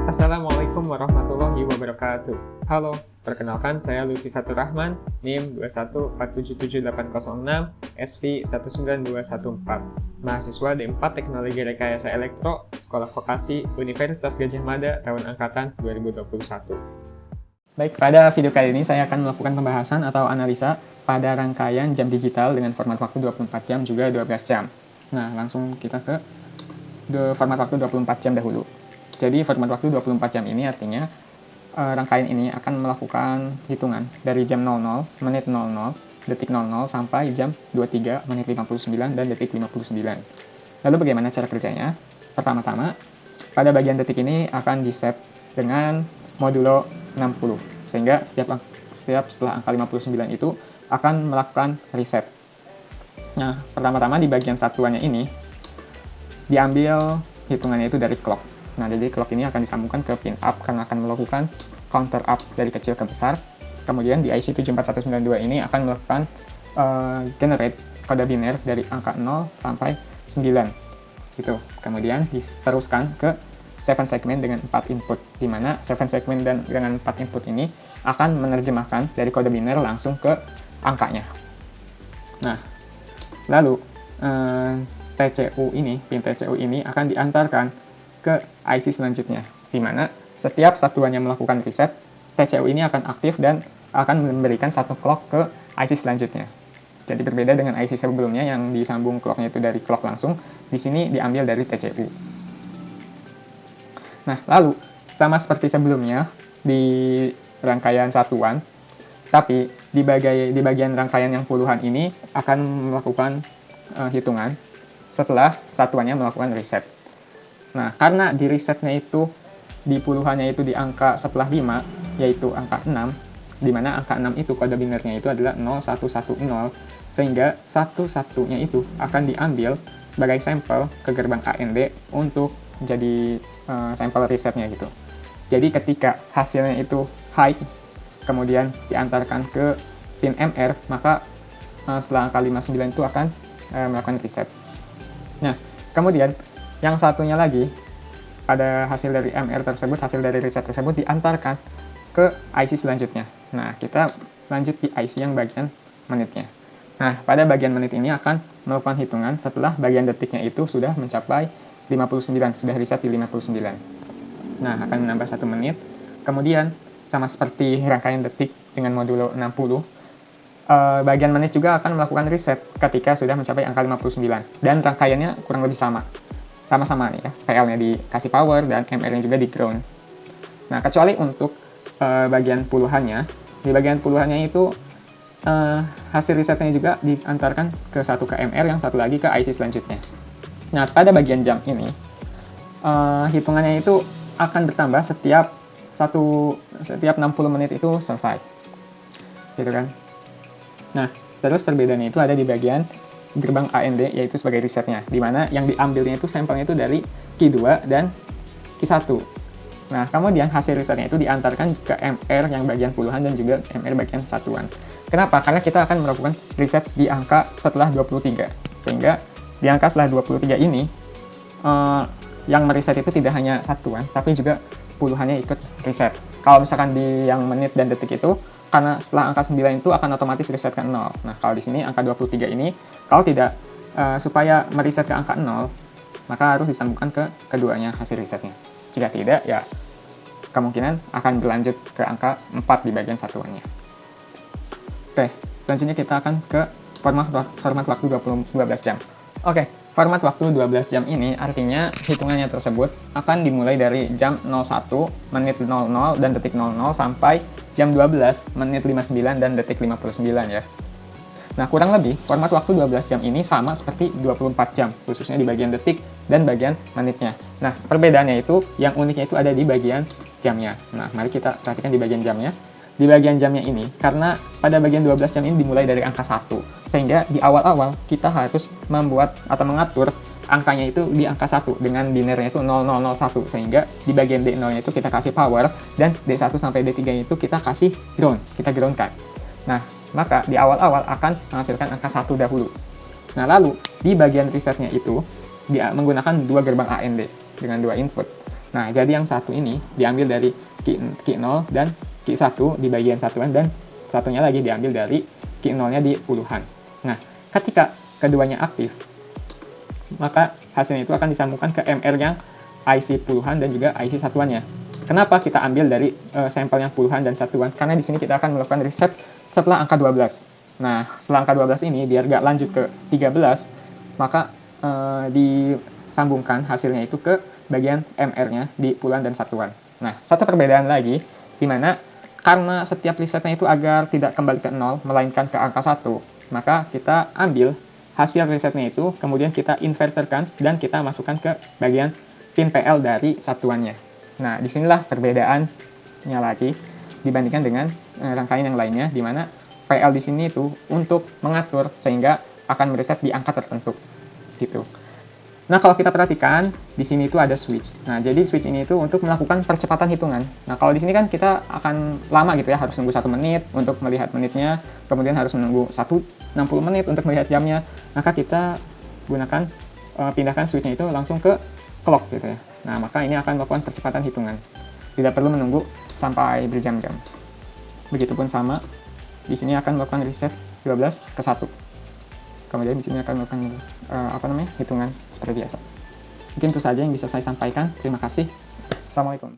Assalamualaikum warahmatullahi wabarakatuh. Halo, perkenalkan saya Lutfi Fatur Rahman, NIM 2147806, SV 19214, mahasiswa D4 Teknologi Rekayasa Elektro, Sekolah Vokasi, Universitas Gadjah Mada, tahun angkatan 2021. Baik, pada video kali ini saya akan melakukan pembahasan atau analisa pada rangkaian jam digital dengan format waktu 24 jam juga 12 jam. Nah, langsung kita ke format waktu 24 jam dahulu. Jadi format waktu 24 jam ini artinya rangkaian ini akan melakukan hitungan dari jam 00, menit 00, detik 00 sampai jam 23, menit 59 dan detik 59. Lalu bagaimana cara kerjanya? Pertama-tama, pada bagian detik ini akan di-set dengan modulo 60. Sehingga setiap setelah angka 59 itu akan melakukan reset. Nah, pertama-tama di bagian satuannya ini diambil hitungannya itu dari clock. Nah, jadi clock ini akan disambungkan ke pin up karena akan melakukan counter up dari kecil ke besar. Kemudian di IC 74192 ini akan melakukan generate kode biner dari angka 0 sampai 9. Gitu. Kemudian diteruskan ke 7 segmen dengan 4 input, di mana 7 segmen dengan 4 input ini akan menerjemahkan dari kode biner langsung ke angkanya. Nah, lalu pin TCU ini akan diantarkan ke IC selanjutnya, di mana setiap satuannya melakukan reset, TCU ini akan aktif dan akan memberikan satu clock ke IC selanjutnya. Jadi berbeda dengan IC sebelumnya yang disambung clocknya itu dari clock langsung, di sini diambil dari TCU. Nah, lalu sama seperti sebelumnya di rangkaian satuan, tapi di bagian rangkaian yang puluhan ini akan melakukan hitungan setelah satuannya melakukan reset. Nah, karena di resetnya itu, di puluhannya itu di angka setelah 5, yaitu angka 6, di mana angka 6 itu kode binernya itu adalah 0110, sehingga satu-satunya itu akan diambil sebagai sampel ke gerbang AND untuk jadi sampel resetnya gitu. Jadi ketika hasilnya itu high, kemudian diantarkan ke pin MR, maka setelah angka 59 itu akan melakukan reset. Nah, kemudian yang satunya lagi, pada hasil dari MR tersebut, hasil dari reset tersebut diantarkan ke IC selanjutnya. Nah, kita lanjut di IC yang bagian menitnya. Nah, pada bagian menit ini akan melakukan hitungan setelah bagian detiknya itu sudah mencapai 59, sudah reset di 59. Nah, akan menambah 1 menit. Kemudian, sama seperti rangkaian detik dengan modulo 60, bagian menit juga akan melakukan reset ketika sudah mencapai angka 59. Dan rangkaiannya kurang lebih sama-sama nih ya, PL-nya dikasih power dan MR-nya juga di ground. Nah, kecuali untuk bagian puluhannya, di bagian puluhannya itu hasil resetnya juga diantarkan ke satu ke MR, yang satu lagi ke IC selanjutnya. Nah, pada bagian jam ini, hitungannya itu akan bertambah setiap 60 menit itu selesai. Gitu kan? Nah, terus perbedaannya itu ada di bagian gerbang AND, yaitu sebagai resetnya, di mana yang diambilnya itu sampelnya itu dari Q2 dan Q1. Nah, kemudian hasil resetnya itu diantarkan ke MR yang bagian puluhan dan juga MR bagian satuan. Kenapa? Karena kita akan melakukan reset di angka setelah 23. Sehingga di angka setelah 23 ini, yang mereset itu tidak hanya satuan, tapi juga puluhannya ikut reset. Kalau misalkan di yang menit dan detik itu, karena setelah angka 9 itu akan otomatis reset ke 0. Nah, kalau di sini angka 23 ini, kalau tidak, supaya mereset ke angka 0, maka harus disambungkan ke keduanya hasil resetnya. Jika tidak, ya kemungkinan akan berlanjut ke angka 4 di bagian satuannya. Oke, selanjutnya kita akan ke format waktu 12 jam. Oke, format waktu 12 jam ini artinya hitungannya tersebut akan dimulai dari jam 01, menit 00 dan detik 00 sampai jam 12, menit 59 dan detik 59 ya. Nah, kurang lebih format waktu 12 jam ini sama seperti 24 jam, khususnya di bagian detik dan bagian menitnya. Nah, perbedaannya itu, yang uniknya itu ada di bagian jamnya. Nah, mari kita perhatikan di bagian jamnya. Di bagian jamnya ini, karena pada bagian 12 jam ini dimulai dari angka 1, sehingga di awal-awal kita harus membuat atau mengatur angkanya itu di angka 1 dengan binernya itu 0001, sehingga di bagian D0-nya itu kita kasih power dan D1 sampai D3-nya itu kita kasih ground, kita groundkan. Nah, maka di awal-awal akan menghasilkan angka 1 dahulu. Nah, lalu di bagian resetnya itu dia menggunakan dua gerbang AND dengan dua input. Nah, jadi yang satu ini diambil dari key 0 dan key 1 di bagian satuan, dan satunya lagi diambil dari key 0-nya di puluhan. Nah, ketika keduanya aktif, maka hasilnya itu akan disambungkan ke MR yang IC puluhan dan juga IC satuannya. Kenapa kita ambil dari sampel yang puluhan dan satuan? Karena di sini kita akan melakukan riset setelah angka 12. Nah, setelah angka 12 ini, biar nggak lanjut ke 13, maka disambungkan hasilnya itu ke bagian MR-nya di puluhan dan satuan. Nah, satu perbedaan lagi, di mana karena setiap risetnya itu agar tidak kembali ke 0, melainkan ke angka 1, maka kita ambil hasil risetnya itu, kemudian kita inverterkan, dan kita masukkan ke bagian pin PL dari satuannya. Nah, disinilah perbedaannya lagi dibandingkan dengan rangkaian yang lainnya, di mana PL di sini itu untuk mengatur sehingga akan mereset di angka tertentu, gitu. Nah, kalau kita perhatikan, di sini itu ada switch. Nah, jadi switch ini itu untuk melakukan percepatan hitungan. Nah, kalau di sini kan kita akan lama gitu ya, harus nunggu 1 menit untuk melihat menitnya, kemudian harus menunggu 60 menit untuk melihat jamnya. Maka kita gunakan, pindahkan switchnya itu langsung ke clock gitu ya. Nah, maka ini akan melakukan percepatan hitungan. Tidak perlu menunggu sampai berjam-jam. Begitupun sama, di sini akan melakukan reset 12 ke 1. Kemudian di sini akan melakukan hitungan seperti biasa. Mungkin itu saja yang bisa saya sampaikan. Terima kasih. Assalamualaikum.